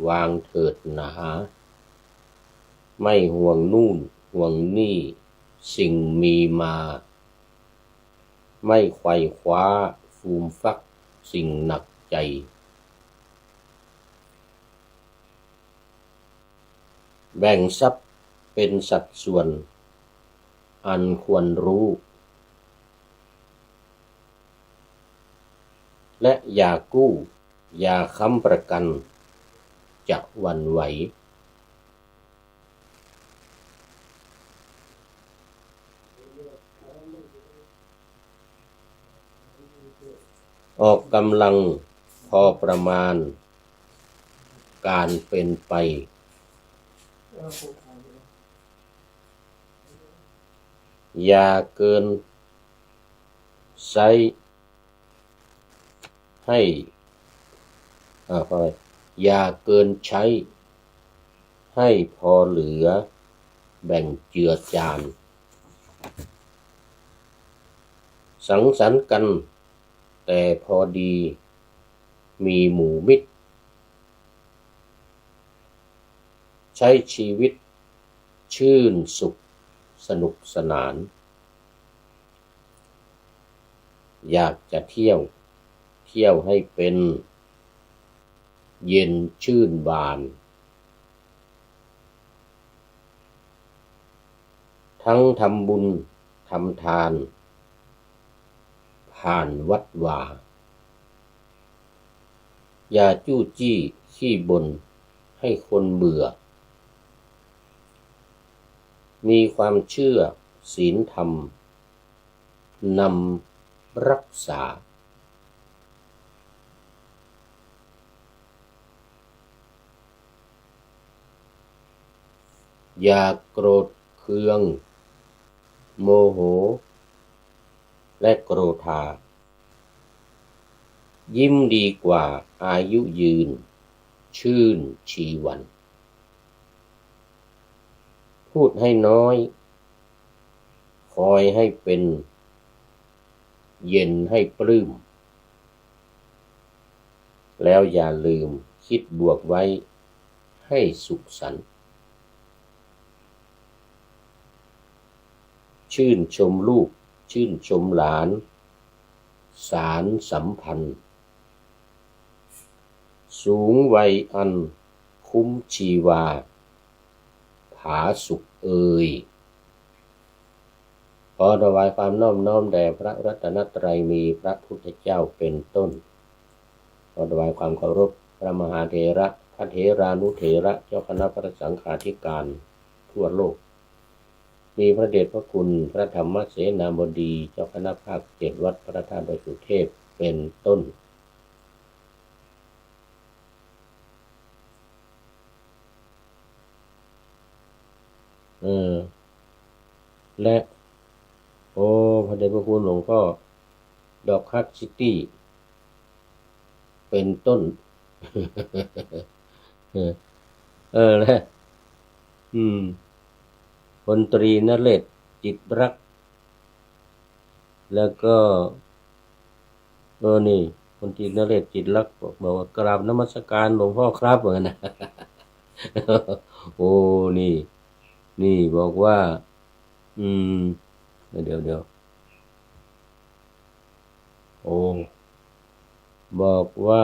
วางเถิดหนาไม่ห่วงนู่นห่วงนี่สิ่งมีมาไม่ไขว่คว้าฟูมฟักสิ่งหนักใจแบ่งทรัพย์เป็นสัดส่วนอันควรรู้และอย่ากู้อย่าค้ำประกันจะหวั่นไหวออกกำลังพอประมาณการเป็นไปอย่าเกินใช้ให้อย่าเกินใช้ให้พอเหลือแบ่งเจือจานสังสรรค์กันแต่พอดีมีหมู่มิตรใช้ชีวิตชื่นสุขสนุกสนานอยากจะเที่ยวให้เป็นเย็นชื่นบานทั้งทำบุญทำทานผ่านวัดวาอย่าจู้จี้ขี้บ่นให้คนเบื่อมีความเชื่อศีลธรรมนำรักษาอย่าโกรธเคืองโมโหและโกรธายิ้มดีกว่าอายุยืนชื่นชีวันพูดให้น้อยคอยให้เป็นเย็นให้ปลื้มแล้วอย่าลืมคิดบวกไว้ให้สุขสันต์ชื่นชมลูกชื่นชมหลานสารสัมพันธ์สูงวัยอันคุ้มชีวาผาสุขเอ่ยขอถวายความนอบน้อมแด่พระรัตนตรัยมีพระพุทธเจ้าเป็นต้นขอถวายความเคารพพระมหาเถระพระเถรานุเถระเจ้าคณะพระสังฆาธิการทั่วโลกมีพระเดชพระคุณพระธรรมเสนาบดีเจ้าคณะภาค7วัดพระธาตุดอยสุเทพเป็นต้นและพระเดชพระคุณหลวงพ่อดอกฮักซิตี้เป็นต้นและพลตรีนเรศจิตรักแล้วก็นี่พลตรีนเรศจิตรักบอกว่ากราบนมัสการหลวงพ่อครับเหมือนกันนะ นี่บอกว่าเดี๋ยวบอกว่า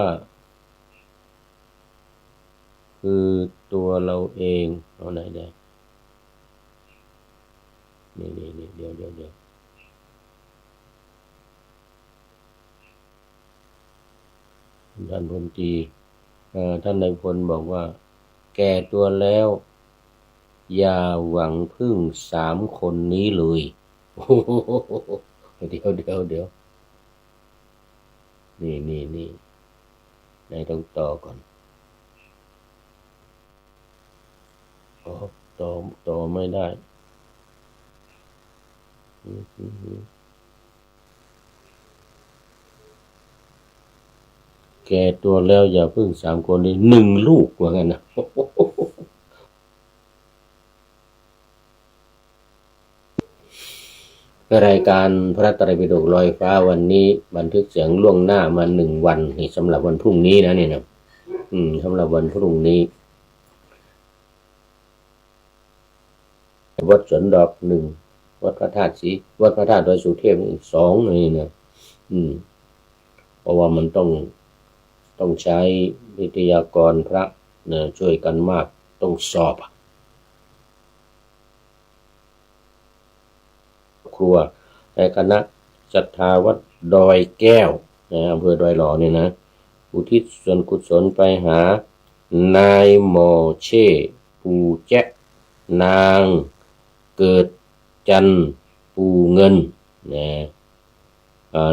คือตัวเราเองเอาไหนได้นี่เดี๋ยวท่านพลตรีท่านนายพลบอกว่าแก่ตัวแล้วอย่าหวังพึ่ง3 คนนี้เลยเดี๋ยวนี่นายต้องต่อก่อนต่อไม่ได้แก่ตัวแล้วอย่าพึ่ง3 คนนี้1 ลูกว่างั้นนะรายการพระไตรปิฎกลอยฟ้าวันนี้บันทึกเสียงล่วงหน้ามา1 วันนี่สำหรับวันพรุ่งนี้นะเนี่ยนะ สำหรับวันพรุ่งนี้วัดสวนดอกหนึ่งวัดพระธาตุศรีวัดพระธาตุดอยสุเทพอีกสองนี่นะเพราะว่ามันต้องใช้วิทยากรพระนะช่วยกันมากต้องสอบครัวในคณะศรัทธาวัดดอยแก้วนะอำเภอดอยหล่อเนี่ยนะอุทิศส่วนกุศลไปหานายหมอเช่ปูแจ๊ะนางเกิดจันปูเงินนะ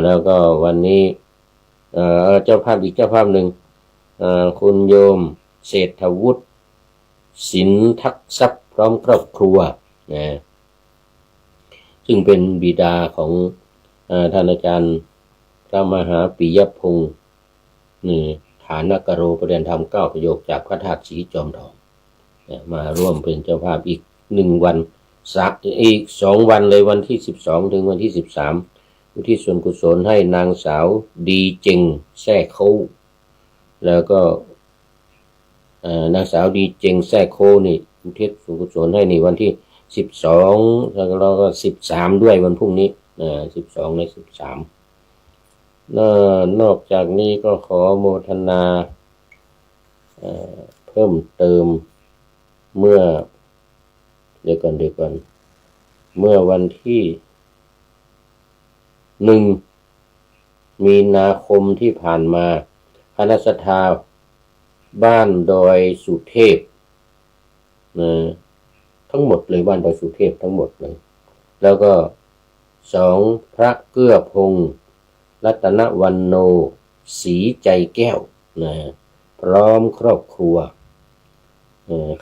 แล้วก็วันนี้เจ้าภาพอีกเจ้าภาพหนึ่งคุณโยมเศรษฐวุฒิสินทักทรัพย์พร้อมครอบครัวนะซึ่งเป็นบิดาของท่านอาจารย์พระมหาปิยพงศ์ฐานกโรประเด็นธรรม9ประโยคจากพระธาตุศรีจอมทองมาร่วมเป็นเจ้าภาพอีก1 วันอีก2 วันเลยวันที่12ถึงวันที่13อุทิศส่วนกุศลให้นางสาวดีเจงแซ่โคแล้วก็นางสาวดีเจงแซ่โคนี่อุทิศส่วนกุศลให้ในวันที่12แล้วก็13ด้วยวันพรุ่งนี้12ใน13นอกจากนี้ก็ขอโมทนาเพิ่มเติมเมื่อเดี๋ยวก่อนเมื่อวันที่1 มีนาคมที่ผ่านมาคณะศรัทธาบ้านดอยสุเทพทั้งหมดเลยบ้านดอยสุเทพทั้งหมดเลยแล้วก็2พระเกื้อพงษ์รัตนวรรณโนศรีใจแก้วพร้อมครอบครัว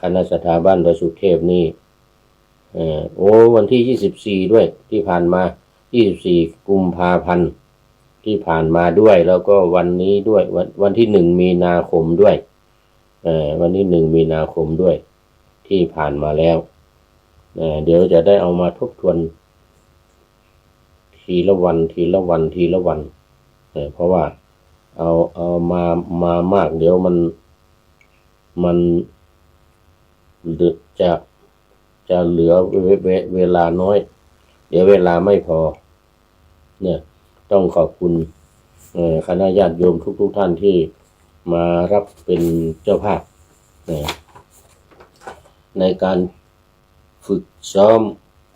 คณะศรัทธาบ้านดอยสุเทพนี่วันที่24ด้วยที่ผ่านมา24 กุมภาพันธ์ที่ผ่านมาด้วยแล้วก็วันนี้ด้วยวันที่1 มีนาคมด้วยวันที่1 มีนาคมด้วยที่ผ่านมาแล้วเดี๋ยวจะได้เอามาทบทวนทีละวันเพราะว่าเอามามากเดี๋ยวมันจะเหลือเวลาน้อยเดี๋ยวเวลาไม่พอเนี่ยต้องขอบคุณคณะญาติโยมทุกท่านที่มารับเป็นเจ้าภาพในการฝึกซ้อม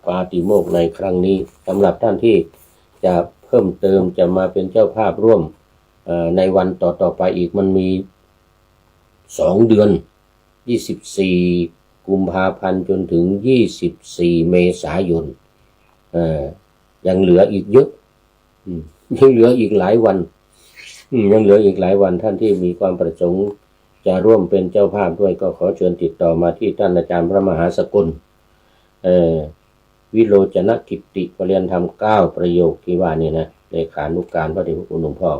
ปาฏิโมกข์ในครั้งนี้สำหรับท่านที่จะเพิ่มเติมจะมาเป็นเจ้าภาพร่วมในวันต่อไปอีกมันมี2 เดือน24 กุมภาพันธ์จนถึง24 เมษายนยังเหลืออีกเยอะยังเหลืออีกหลายวันท่านที่มีความประสงค์จะร่วมเป็นเจ้าภาพด้วยก็ขอเชิญติดต่อมาที่ท่านอาจารย์พระมหาสกลวิโรจนกิตติประเรียนธรรม9ประโยคที่ว่านี่นะเลขานุการพระเดชพระคุณหลวงพ่อ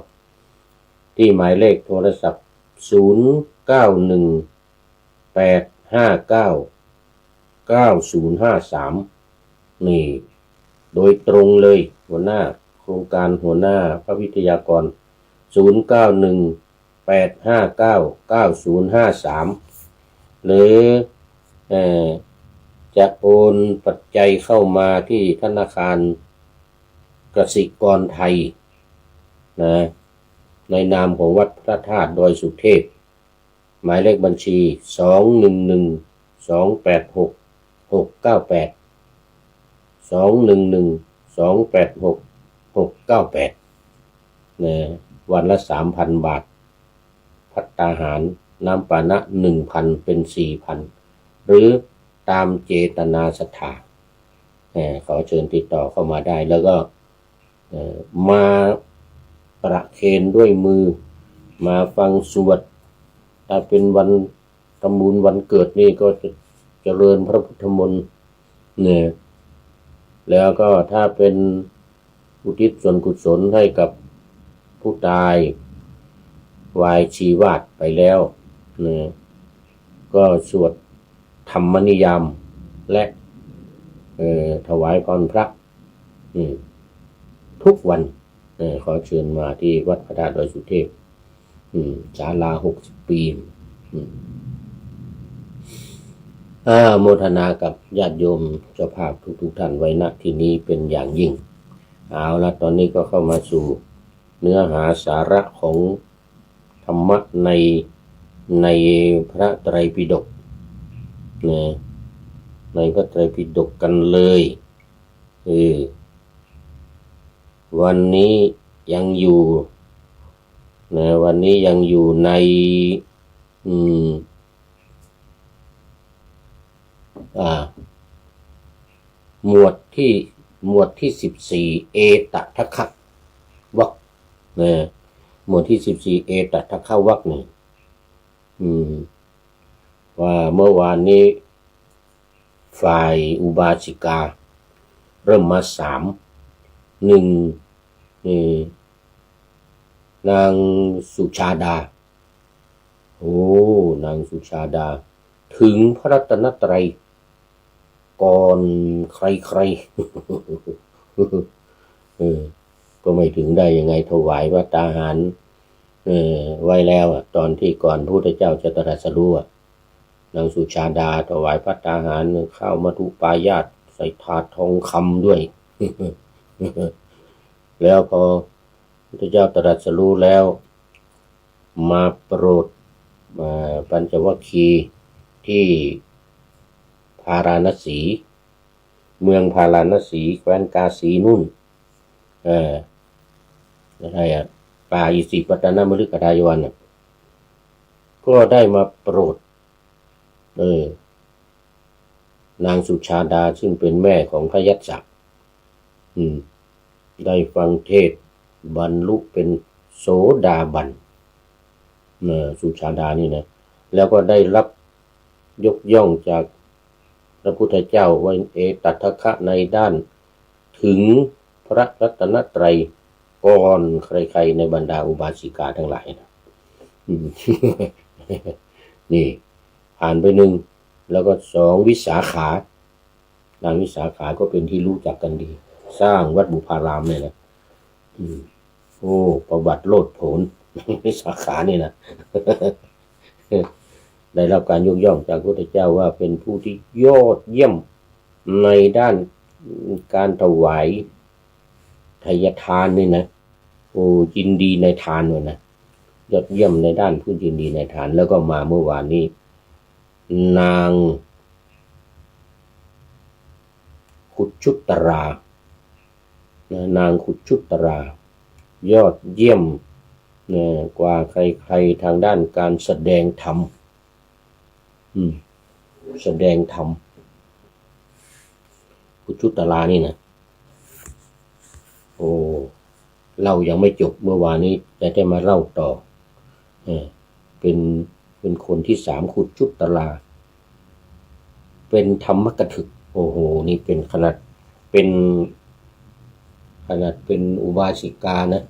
ที่หมายเลขโทรศัพท์0918599053นี่โดยตรงเลยหัวหน้าโครงการหัวหน้าพระวิทยากร0918599053หรือจะโอนปัจจัยเข้ามาที่ธนาคารกสิกรไทยในนามของวัดพระธาตุดอยสุเทพหมายเลขบัญชี211286 698วันละ 3,000 บาทภัตตาหารน้ำปานะ 1,000 เป็น 4,000 หรือตามเจตนาศรัทธาขอเชิญติดต่อเข้ามาได้แล้วก็มาประเคนด้วยมือมาฟังสวดถ้าเป็นวันทำบุญวันเกิดนี่ก็จะเจริญพระพุทธมนต์แล้วก็ถ้าเป็นอุทิศส่วนกุศลให้กับผู้ตายวายชีวาตไปแล้วก็สวดธรรมนิยามและถวายพรพระทุกวันขอเชิญมาที่วัดพระธาตุดอยสุเทพ ศาลา60 ปีโมทนากับญาติโยมเจ้าภาพทุกท่านไว้ณที่นี้เป็นอย่างยิ่งเอาละตอนนี้ก็เข้ามาสู่เนื้อหาสาระของธรรมะในพระไตรปิฎกนะในพระไตรปิฎกกันเลยวันนี้ยังอยู่นะวันนี้ยังอยู่ในหมวดที่14เอตทัคคะวรรคนะหมวดที่14เอตทัคคะวรรคนี่ว่าเมื่อวานนี้ฝ่ายอุบาสิกาเริ่มมา1นางสุชาดานางสุชาดาถึงพระรัตนตรัยก่อนใครก็ไม่ถึงได้ยังไงถวายพระตาหารไว้แล้วตอนที่ก่อนพระพุทธเจ้าจะตรัสรู้นางสุชาดาถวายพระตาหารข้าวมัทุปายาตใส่ถาดทองคำด้วย แล้วพอพระพุทธเจ้าตรัสรู้แล้วมาโปรดปัญจวัคคีย์ที่พาราณสีเมืองพาราณสีแคว้นกาสีนู่นอะไรป่าอิสิปตนมฤคทายวันก็ได้มาโปรดนางสุชาดาซึ่งเป็นแม่ของพระยัสสะได้ฟังเทศบรรลุเป็นโสดาบันสุชาดานี่นะแล้วก็ได้รับยกย่องจากพระพุทธเจ้าว่าเอตทัคคะในด้านถึงพระรัตนตรัยก่อนใครๆในบรรดาอุบาสิกาทั้งหลายนะนี่ผ่านไป1แล้วก็2วิสาขานางวิสาขาก็เป็นที่รู้จักกันดีสร้างวัดบุพารามเนี่ยนะประวัติโลดโผนวิสาขานี่นะ ได้รับการยกย่องจากพระพุทธเจ้าว่าเป็นผู้ที่ยอดเยี่ยมในด้านการถวายทายทานนี่นะยินดีในทานเลยนะยอดเยี่ยมในด้านผู้ยินดีในทานแล้วก็มาเมื่อวานนี้นางขุดชุตรานางขุดชุตรายอดเยี่ยมกว่าใครๆทางด้านการแสดงธรรมแสดงธรรมขุดชุตรานี่นะเล่ายังไม่จบเมื่อวานนี้แต่ได้มาเล่าต่อเป็นคนที่3ขุดชุตราเป็นธรรมกถึกนี่เป็นขนาดเป็นอุบาสิกานะ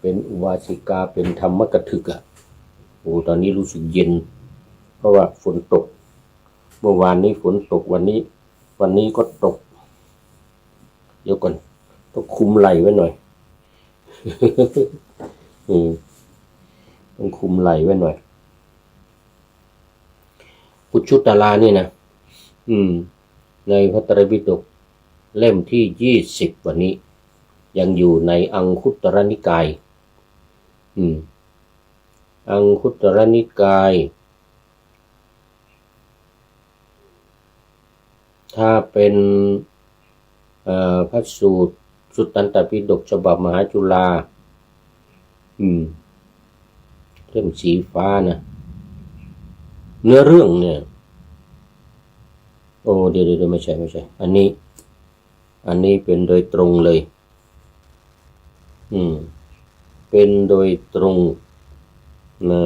เป็นอุบาสิกาเป็นธรรมกถึกตอนนี้รู้สึกเย็นเพราะว่าฝนตกเมื่อวานนี้ฝนตกวันนี้ก็ตกเดี๋ยวก่อนต้องคุมไหล่ไว้หน่อย ต้องคุมไหล่ไว้หน่อยขุดชุตรานี่นะในพระไตรปิฎกเล่มที่20วันนี้ยังอยู่ในอังคุตรนิกายอังคุตรนิกายถ้าเป็นพระสูตรสุตตันตปิฎกฉบับมหาจุฬาเล่มสีฟ้านะเนื้อเรื่องเนี่ยเดี๋ยวไม่ใช่อันนี้เป็นโดยตรงเลยเป็นโดยตรงนะ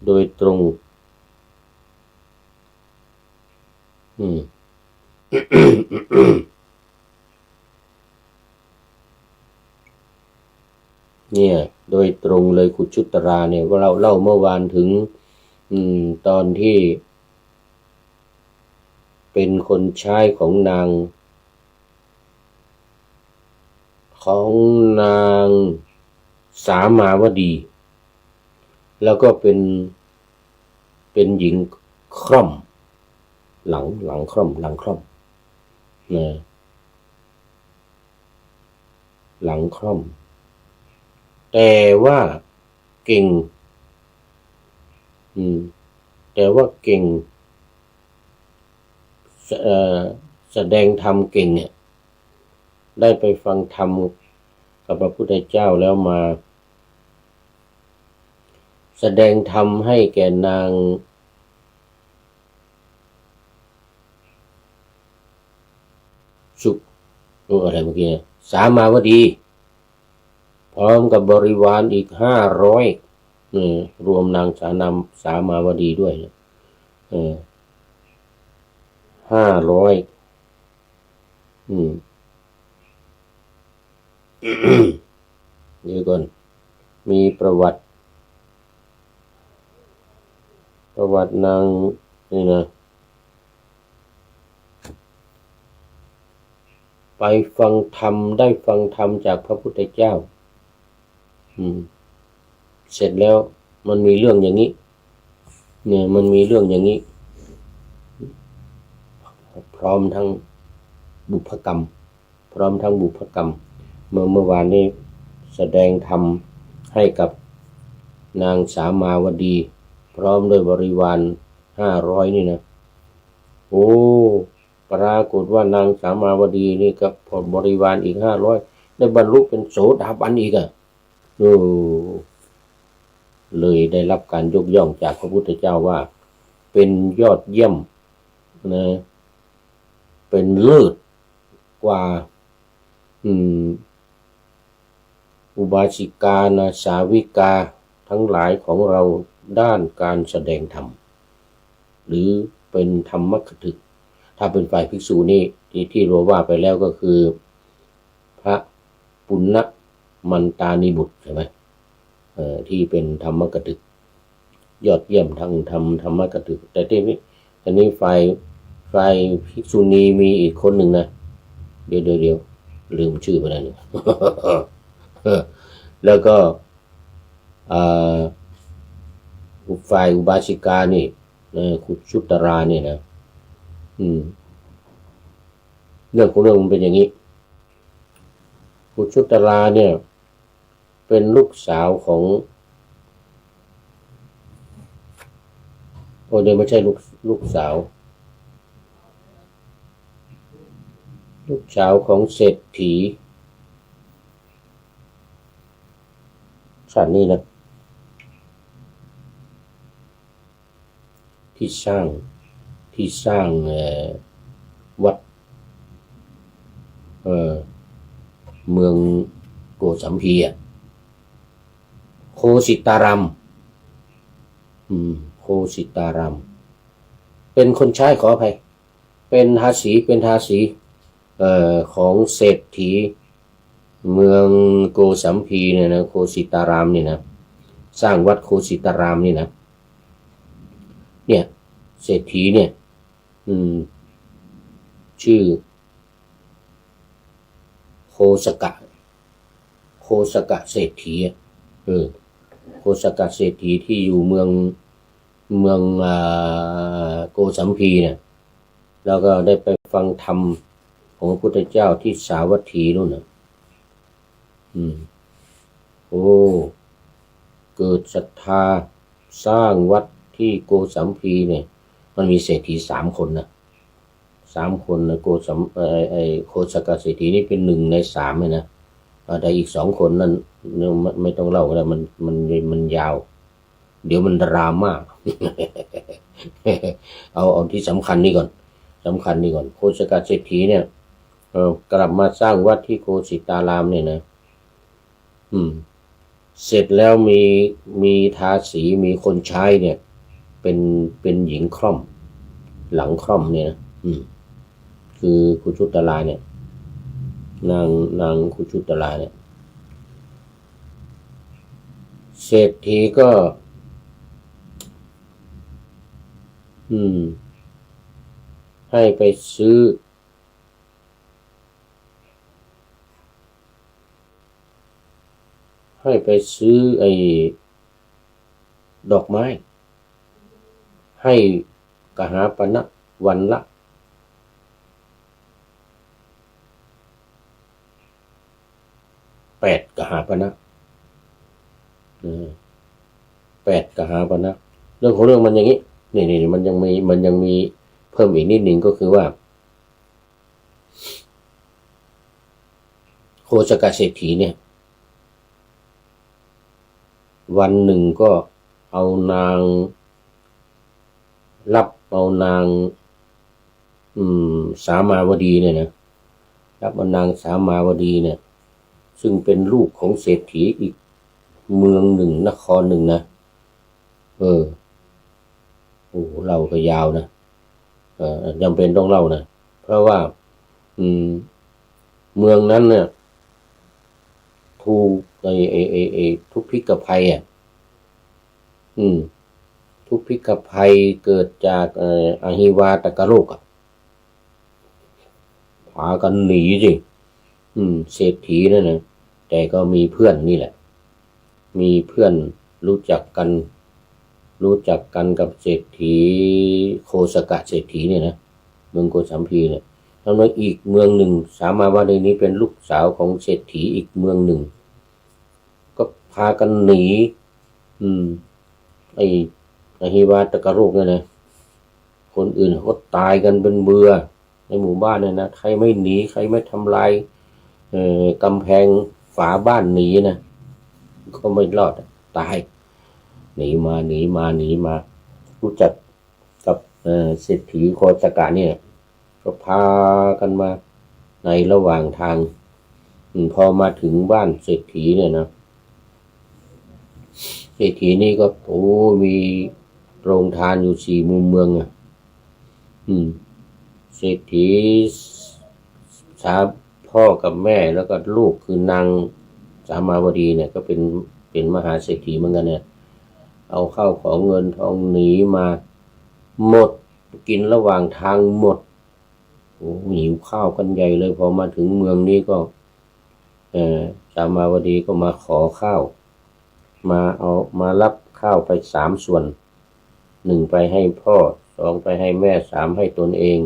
โดยตรงเนี่ยโดยตรงเลยขุดชุตราเนี่ยว่าเราเล่าเมื่อวานถึงตอนที่เป็นคนใช้ของนาง ของนางสามาวดี แล้วก็เป็นหญิงคร่อมหลังคร่อมนะหลังคร่อมแต่ว่าเก่งแต่ว่าเก่งแสดงธรรมเก่งเนี่ยได้ไปฟังธรรมกับพระพุทธเจ้าแล้วมาแสดงธรรมให้แก่นางสุอะไรเมื่อกี้สามาวดีพร้อมกับบริวารอีก500รวมนางสามาวดีด้วย500เดี๋ยวก่อนมีประวัตินางนี่นะไปฟังธรรมได้ฟังธรรมจากพระพุทธเจ้าเสร็จแล้วมันมีเรื่องอย่างนี้เนี่ยมันมีเรื่องอย่างนี้พร้อมทั้งบุพกรรมเมื่อวานนี้แสดงธรรมให้กับนางสามาวดีพร้อมด้วยบริวาร500นี่นะโอ้ปรากฏว่านางสามาวดีนี่กับบริวารอีก500ได้บรรลุเป็นโสดาบันอีกเลยได้รับการยกย่องจากพระพุทธเจ้าว่าเป็นยอดเยี่ยมนะเป็นเลิศกว่าอุบาสิกานะสาวิกาทั้งหลายของเราด้านการแสดงธรรมหรือเป็นธรรมคถึกถ้าเป็นฝ่ายภิกษุนี่ที่เราว่าไปแล้วก็คือพระปุณณมันตานิบุตรใช่ไหมที่เป็นธรรมกถึกยอดเยี่ยมทางธรรมกถึกแต่ทีนี้ฝ่ายภิกษุณีมีอีกคนหนึ่งนะเดี๋ยวลืมชื่อไปแล้วนี่ แล้วก็ฝ่ายอุบาสิกานี่คุชุตรานี่นะเรื่องของเรื่องมันเป็นอย่างนี้คุชุตราเนี่ยเป็นลูกสาวของเดี๋ยวไม่ใช่ลูกสาวของเศรษฐีชาตินี้นะที่สร้างวัดเมืองโกสัมพีโคสิตารามเป็นคนใช้ขออภัยเป็นทาสีของเศรษฐีเมืองโกสัมพีเนี่ยนะโคสิตารามนี่นะสร้างวัดโคสิตารามนี่นะเนี่ยเศรษฐีเนี่ยชื่อโคสกะเศรษฐีโคสกะเศรษฐีที่อยู่เมืองโกสัมพีเนี่ยแล้วก็ได้ไปฟังธรรมของพระพุทธเจ้าที่สาวัตถีนู่นน่ะเกิดศรัทธาสร้างวัดที่โกสัมพีเนี่ยมันมีเศรษฐี3 คนนะ3 คนนะโคสกะเศรษฐีนี่เป็น1 ใน 3เลยนะแต่อีก2 คนนั่นไม่ต้องเล่าก็ได้มันยาวเดี๋ยวมันดราม่า เอาที่สำคัญนี่ก่อนโคสกะเศรษฐีเนี่ยกลับมาสร้างวัดที่โคสิตารามเนี่ยนะเสร็จแล้วมีทาสีมีคนใช้เนี่ยเป็นหญิงคร่อมหลังคร่อมเนี่ยนะคือคุชุตราเนี่ยนางคุชุตราเนี่ยเศรษฐีก็ให้ไปซื้อ ให้ไปซื้อไอ้ดอกไม้ให้กหาปณะวันละ8 กหาปณะ8 กหาปณะเรื่องของเรื่องมันอย่างนี้นี่มันยังมีเพิ่มอีกนิดหนึ่งก็คือว่าโคชกเศรษฐีเนี่ยวันหนึ่งก็เอานางสามาวดีเนี่ยนะรับเอานางสามาวดีเนี่ยซึ่งเป็นลูกของเศรษฐีอีกเมืองหนึ่งนครหนึ่งนะเล่าก็ยาวนะจำเป็นต้องเล่านะเพราะว่าเมืองนั้นเนี่ยถูกทุพพิกภัยทุพพิกภัยเกิดจากอหิวาตกโรคพากันหนีสิเศรษฐีนั่นนะแต่ก็มีเพื่อนนี่แหละมีเพื่อนรู้จักกันกับเศรษฐีโคสกะเศรษฐีเนี่ยนะเมืองโกสัมพีเนี่ยแล้วนั้นอีกเมืองหนึ่งสามาวดีนี้เป็นลูกสาวของเศรษฐีอีกเมืองหนึ่งก็พากันหนีไอ้อหิวาตกโรคเนี่ยนะคนอื่นเขาตายกันเป็นเบื่อในหมู่บ้านเนี่ยนะใครไม่หนีใครไม่ทำลายกำแพงฝาบ้านหนีนะก็ไม่รอดตายหนีมารู้จักกับเศรษฐีโคสกะเนี่ยก็พากันมาในระหว่างทางพอมาถึงบ้านเศรษฐีเนี่ยนะเศรษฐีนี่ก็มีโรงทานอยู่4 มุมเมืองเศรษฐีพ่อกับแม่แล้วก็ลูกคือนางสามาวดีเนี่ยก็เป็นมหาเศรษฐีเหมือนกันเนี่ยเอาข้าวของเงินทองหนีมาหมดกินระหว่างทางหมดหิวข้าวกันใหญ่เลยพอมาถึงเมืองนี้ก็สามาวดีก็มาขอข้าวมารับข้าวไป3 ส่วน 1ไปให้พ่อ2ไปให้แม่3ให้ตนเอง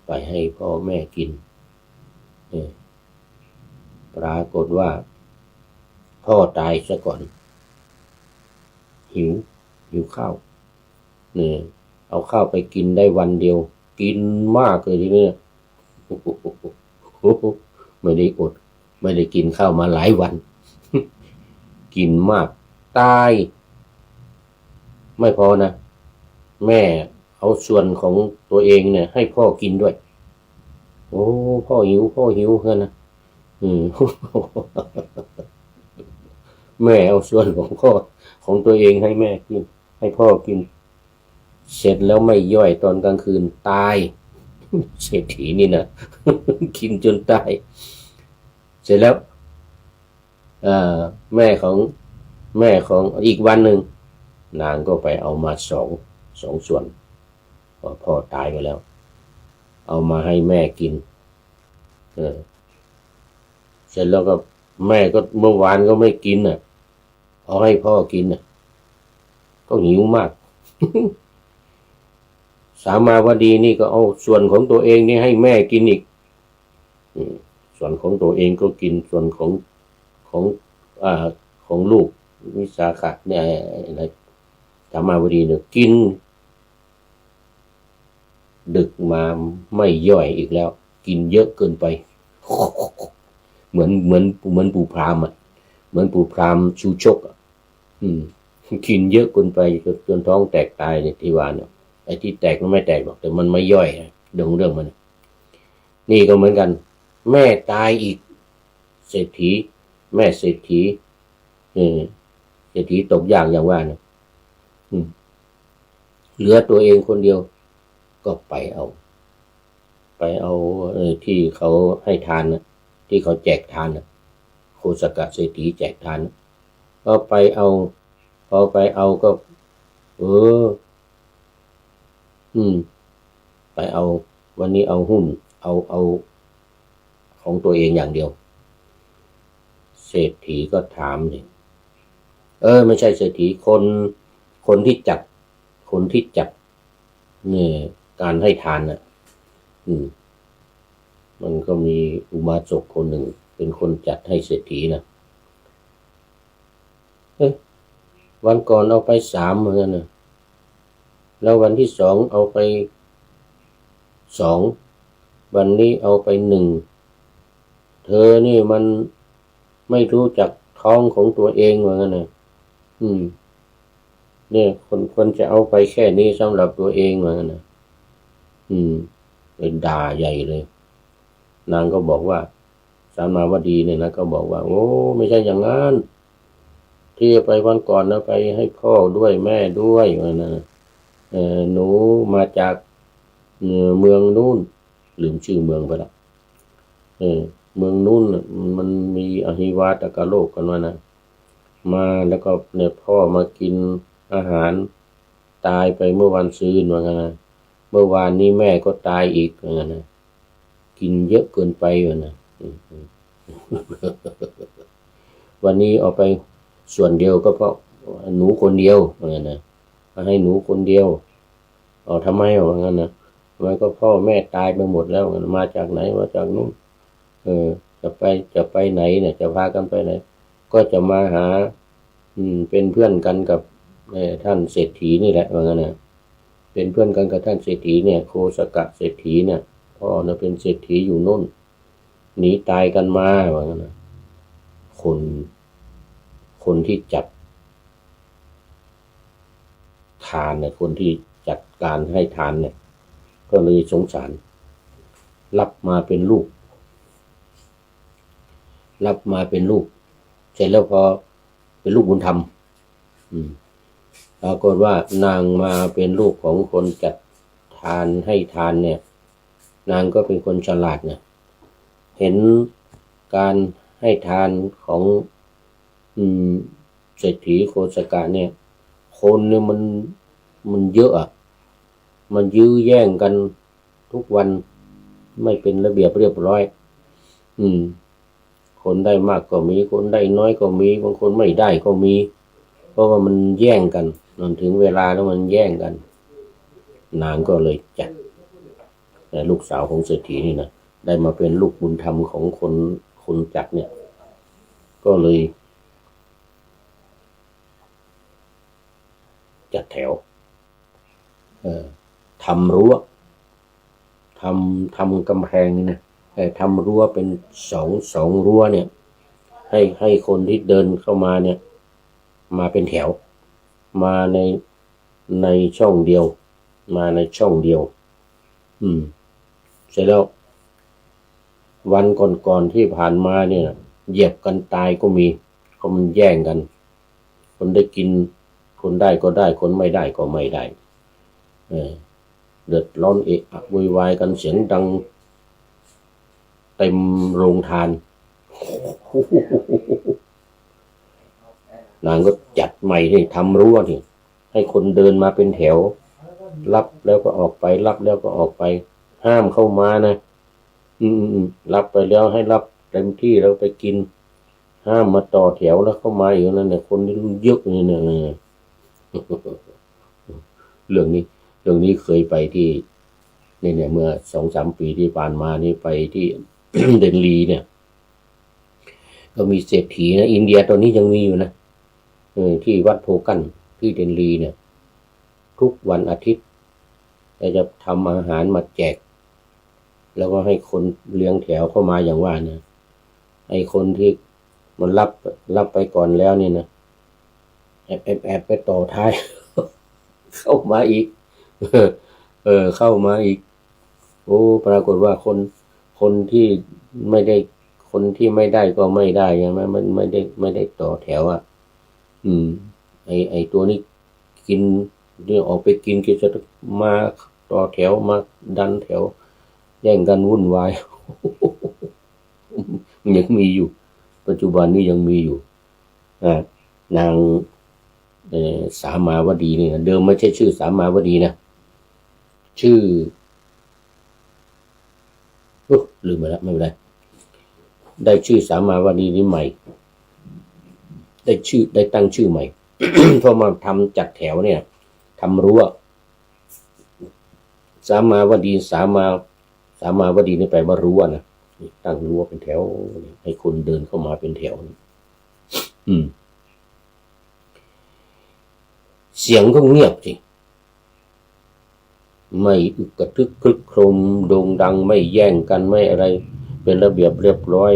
ไปให้พ่อแม่กินปรากฏว่าพ่อตายซะก่อนหิวข้าวเอาข้าวไปกินได้วันเดียวกินมากเลยทีนี้ไม่ได้อดไม่ได้กินข้าวมาหลายวันกินมากตายไม่พอนะแม่เอาส่วนของตัวเองเนี่ยให้พ่อกินด้วยพ่อหิวเพื่อนนะแม่เอาส่วนของพ่อของตัวเองให้แม่กินให้พ่อกินเสร็จแล้วไม่ย่อยตอนกลางคืนตายเศรษฐีนี่นะกินจนตายเสร็จแล้วแม่ของอีกวันหนึ่งนางก็ไปเอามาสองส่วนพ่อตายไปแล้วเอามาให้แม่กินเสร็จแล้วก็แม่ก็เมื่อวานก็ไม่กินเอาให้พ่อกินก็หิวมาก สามาวดีนี่ก็เอาส่วนของตัวเองนี่ให้แม่กินอีกส่วนของตัวเองก็กินส่วนของลูกวิสาขะเนี่ยอะไรสามาวดีเนี่ยกินดึกมาไม่ย่อยอีกแล้วกินเยอะเกินไปเหมือนปู่พราหมณ์เหมือนปู่พราหมณ์ชูชกกินเยอะเกินไปจนท้องแตกตายเนี่ยที่ว่าเนี่ยไอ้ที่แตกมันไม่แตกหรอกแต่มันไม่ย่อยเรื่องมันนี่ก็เหมือนกันแม่ตายอีกเศรษฐีแม่เศรษฐีเศรษฐีตกอย่างว่าเนี่ยเหลือตัวเองคนเดียวก็ไปเอาที่เขาให้ทานนะที่เขาแจกทานนะโคสกะเศรษฐีแจกทานก็ไปเอาพอไปเอาก็ไปเอาวันนี้เอาหุ้นเอาของตัวเองอย่างเดียว เศรษฐีก็ถามเลยไม่ใช่เศรษฐีคนที่จัดเนี่ยการให้ทานน่ะมันก็มีอุบาสกคนหนึ่งเป็นคนจัดให้เศรษฐีนะวันก่อนเอาไป3เหมือนกันนะแล้ววันที่2เอาไป2วันนี้เอาไป1เธอนี่มันไม่รู้จักท้องของตัวเองเหมือนกันนะเนี่ยคนจะเอาไปแค่นี้สำหรับตัวเองเหมือนกันนะเป็นด่าใหญ่เลยนางก็บอกว่าสามาวดีเนี่ยนะก็บอกว่าโอ้ไม่ใช่อย่างนั้นที่ไปวันก่อนนะไปให้พ่อด้วยแม่ด้วยนะหนูมาจากเมืองนู้นลืมชื่อเมืองไปละเมืองนู้นมันมีอหิวาตกโลกกันว่านะมาแล้วก็เนี่ยพ่อมากินอาหารตายไปเมื่อวันซืนว่างั้นนะเมื่อวานนี้แม่ก็ตายอีกว่างั้นนะกินเยอะเกินไปว่านะวันนี้เอาไปส่วนเดียวก็เพราะหนูคนเดียวว่างั้นนะมาให้หนูคนเดียวทำไมว่างั้นนะทำไมก็พ่อแม่ตายไปหมดแล้วมาจากไหนมาจากนู้นจะไปไหนเนี่ยจะพากันไปไหนก็จะมาหาเป็นเพื่อนกันกับท่านเศรษฐีนี่แหละว่างั้นนะเป็นเพื่อนกันกับท่านเศรษฐีเนี่ยโคสกะเศรษฐีเนี่ยพ่อเนี่ยเป็นเศรษฐีอยู่นู่นหนีตายกันมาว่างั้นนะคนที่จัดทานเนี่ยคนที่จัดการให้ทานเนี่ยก็เลยสงสารรับมาเป็นลูกเสร็จแล้วพอเป็นลูกบุญธรรมปรากฏว่านางมาเป็นลูกของคนจัดทานให้ทานเนี่ยนางก็เป็นคนฉลาดเนี่ยเห็นการให้ทานของเศรษฐีโคสกะเนี่ยคนเนี่ยมันเยอะมันยื้อแย่งกันทุกวันไม่เป็นระเบียบเรียบร้อยคนได้มากก็มีคนได้น้อยก็มีบางคนไม่ได้ก็มีเพราะว่ามันแย่งกันจนถึงเวลาแล้วมันแย่งกันนางก็เลยจัดลูกสาวของเศรษฐีนี่นะได้มาเป็นลูกบุญธรรมของคนจัดเนี่ยก็เลยจัดแถวทำรั้วทำกำแพงนี่นะทำรั้วเป็นสองรั้วเนี่ยให้คนที่เดินเข้ามาเนี่ยมาเป็นแถวมาในช่องเดียวเสร็จแล้ววันก่อนที่ผ่านมาเนี่ยเหยียบกันตายก็มีก็มันแย่งกันคนได้กินคนได้ก็ได้คนไม่ได้ก็ไม่ได้เดือดร้อนเอะอะโวยวายกันเสียงดังเต็มโรงทานนางก็จัดใหม่ที่ทำรั้วที่ให้คนเดินมาเป็นแถวรับแล้วก็ออกไปรับแล้วก็ออกไปห้ามเข้ามานะรับไปแล้วให้รับเต็มที่แล้วไปกินห้ามมาต่อแถวแล้วเข้ามาอยู่นั่นเนี่ยคนที่เยอะนี่เนี่ยเรื่องนี้เคยไปที่เนี่ยเมื่อ 2-3 ปีที่ผ่านมานี่ไปที่ เดนลีเนี่ยก็มีเศรษฐีนะอินเดียตอนนี้ยังมีอยู่นะที่วัดโพกันที่เดนลีเนี่ยทุกวันอาทิตย์จะทำอาหารมาแจกแล้วก็ให้คนเลี้ยงแถวเข้ามาอย่างว่านะไอ้คนที่มันรับไปก่อนแล้วเนี่ยนะแอบไปต่อท้าย เข้ามาอีกเข้ามาอีกโอ้ปรากฏว่าคนที่ไม่ได้ก็ไม่ได้ใช่ไหมมันไม่ได้ต่อแถวไอ้ตัวนี้กินเนี่ยออกไปกินจะมาต่อแถวมาดันแถวแย่งกันวุ่นวาย ยังมีอยู่ปัจจุบันนี้ยังมีอยู่นางสามาวดีนี่นะเดิมไม่ใช่ชื่อสามาวดีนะชื่อลืมไปแล้วไม่เป็นไรได้ชื่อสามาวดีนี้ใหม่ ได้ตั้งชื่อใหม่ พอมาทำจัดแถวเนี่ยทำรั้วสามาวดีนี่แปลว่ารั้วนะตั้งรั้วเป็นแถวให้คนเดินเข้ามาเป็นแถวเสียงก็เงียบสิไม่อึกกระทึกครึกโครมโด่งดังไม่แย่งกันไม่อะไรเป็นระเบียบเรียบร้อย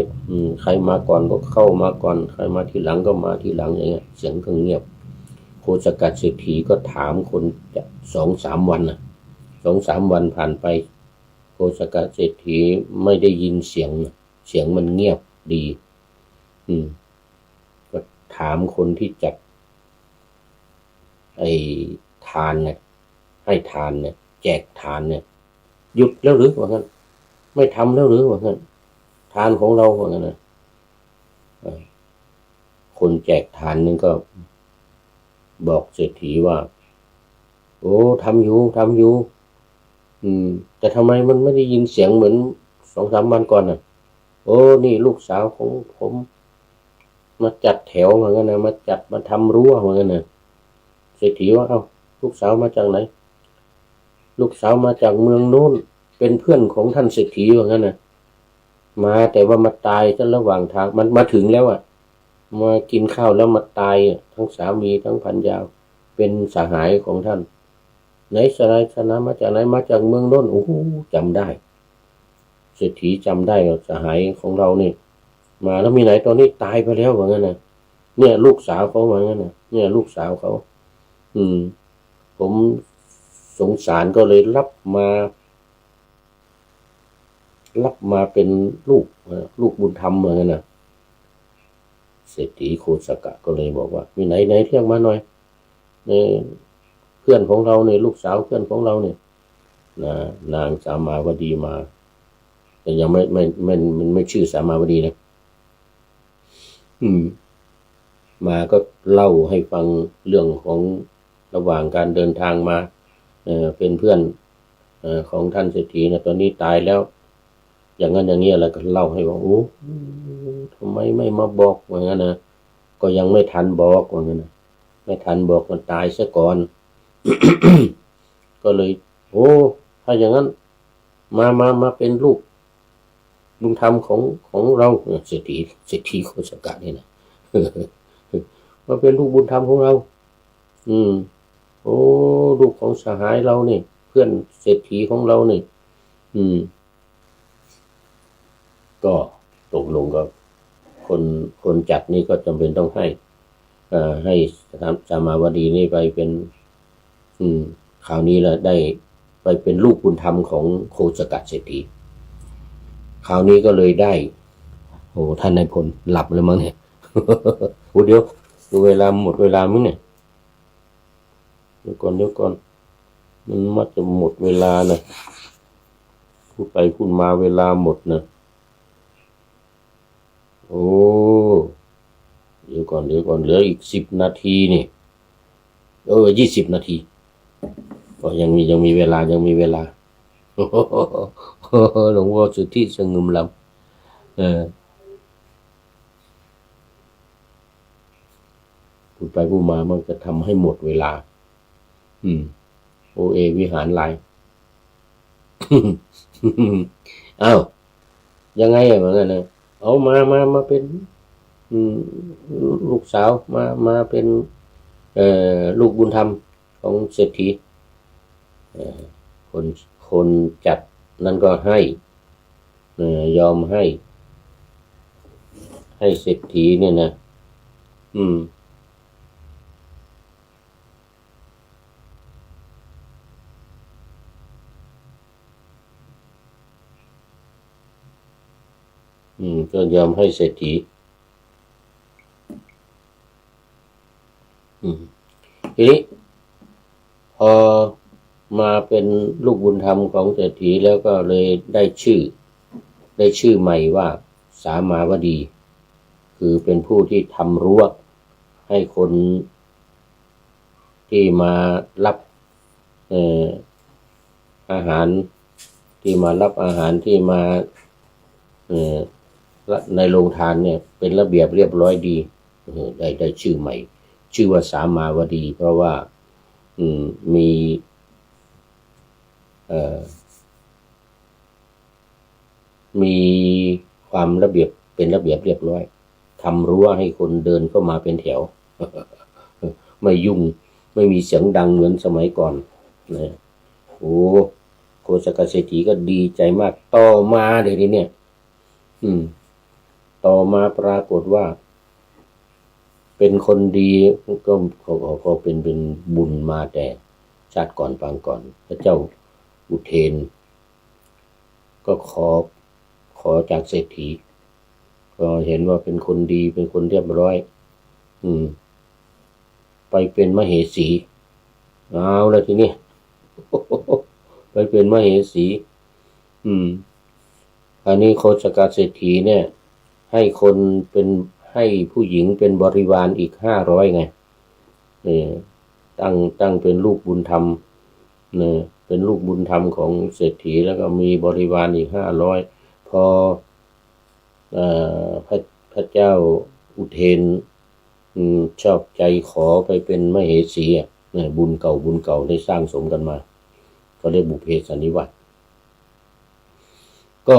ใครมาก่อนก็เข้ามาก่อนใครมาทีหลังก็มาทีหลังอย่างเงี้ยเสียงก็เงียบโคชกัดเศรษฐีก็ถามคน2-3 วันนะ2-3 วันผ่านไปโคชกัดเศรษฐีไม่ได้ยินเสียงมันเงียบดีก็ถามคนที่จัดไอ้ทานเนี่ยให้ทานเนี่ยแจกทานเนี่ยหยุดแล้วหรือว่างั้นไม่ทำแล้วหรือว่างั้นทานของเราว่างั้นนะคนแจกทานนึงก็บอกเศรษฐีว่าโอ้ทำอยู่แต่ทำไมมันไม่ได้ยินเสียงเหมือน2-3 วันก่อนน่ะโอ้นี่ลูกสาวของผมมาจัดแถวว่างั้นนะมาทำรั้วว่างั้นนะเศรษฐีว่าเอ้าลูกสาวมาจากไหนลูกสาวมาจากเมืองโน้นเป็นเพื่อนของท่านเศรษฐีว่างั้นนะมาแต่ว่ามาตายซะระหว่างทางมันมาถึงแล้วมากินข้าวแล้วมาตายทั้งสามีทั้งภรรยาเป็นสหายของท่านไหนสลายชนะมาจากไหนมาจากเมืองโน้นโอ้โหจำได้เศรษฐีจำได้ว่าสหายของเรานี่มาแล้วมีไหนตอนนี้ตายไปแล้วว่างั้นนะเนี่ยลูกสาวเขาว่างั้นนะเนี่ยลูกสาวเขาผมสงสารก็เลยรับมาเป็นลูกบุญธรรมเหมือนกันนะเศรษฐีโคสกะก็เลยบอกว่ามีไหนเรียกมาหน่อยเพื่อนของเราเนี่ยลูกสาวเพื่อนของเราเนี่ยนางสามาวดีมาแต่ยังไม่ชื่อสามาวดีนะมาก็เล่าให้ฟังเรื่องของระหว่างการเดินทางมาเป็นเพื่อนของท่านเศรษฐีนะตอนนี้ตายแล้วอย่างนั้นอย่างนี้อะไรก็เล่าให้ว่าโอ้ทำไมไม่มาบอกว่างั้นนะก็ยังไม่ทันบอกว่างั้นนะไม่ทันบอกมันตายซะก่อน ก็เลยโอ้ถ้าอย่างนั้นมาเป็นลูกบุญธรรมของเราเศรษฐีโคสกะนี่นะ มาเป็นลูกบุญธรรมของเราโอ้ลูกของสหายเราเนี่ยเพื่อนเศรษฐีของเราเนี่ยก็ตกลงกับคนจัดนี่ก็จำเป็นต้องให้สามาวดีนี่ไปเป็นคราวนี้แล้วได้ไปเป็นลูกบุญธรรมของโคชกัดเศรษฐีคราวนี้ก็เลยได้โอ้ท่านนายพลหลับเลยมั้งเนี่ย โอ้เดี๋ยวเวลาหมดเวลามั้งเนี่ยเดี๋ยวก่อนมันมักจะหมดเวลานะพูดไปพูดมาเวลาหมดนะโอ้เดี๋ยวก่อนเหลืออีก10 นาทีนี่20 นาทีก็ยังมีเวลาหลวงพ่อสุทธิสงุมลำพูดไปพูดมามันจะทำให้หมดเวลาโอเอวิหารลาย อ้าวยังไงเหมือนกันนะเอามาเป็นลูกสาวมาเป็นลูกบุญธรรมของเศรษฐีคนจัดนั่นก็ให้ยอมให้เศรษฐีเนี่ยนะก็ยอมให้เศรษฐีทีนี้พอมาเป็นลูกบุญธรรมของเศรษฐีแล้วก็เลยได้ชื่อใหม่ว่าสามาวดี คือเป็นผู้ที่ทำรั้วให้คนที่มารับอาหารที่มารับอาหารที่มาในโรงทานเนี่ยเป็นระเบียบเรียบร้อยดี ได้ชื่อใหม่ ชื่อว่าสามาวดี เพราะว่ามีมีความระเบียบเป็นระเบียบเรียบร้อยทำรั้วให้คนเดินเข้ามาเป็นแถว ไม่ยุ่งไม่มีเสียงดังเหมือนสมัยก่อนนะโอ้โกศกเศรษฐีก็ดีใจมากต่อมาเดี๋ยวนี้เนี่ยต่อมาปรากฏว่าเป็นคนดีก็เป็นบุญมาแต่ชาติก่อนปางก่อนพระเจ้าอุเทนก็ขอจากเศรษฐีก็เห็นว่าเป็นคนดีเป็นคนเรียบร้อยไปเป็นมเหสีเอาแล้วทีนี้ ไปเป็นมเหสีอันนี้โคชกเศรษฐีเนี่ยให้ผู้หญิงเป็นบริวารอีก500ไงตั้งเป็นลูกบุญธรรมเนี่ยเป็นลูกบุญธรรมของเศรษฐีแล้วก็มีบริวารอีก500พอพระเจ้าอุเทนชอบใจขอไปเป็นมเหสีเนี่ยบุญเก่าได้สร้างสมกันมาก็เรียกบุพเพสันนิวาสก็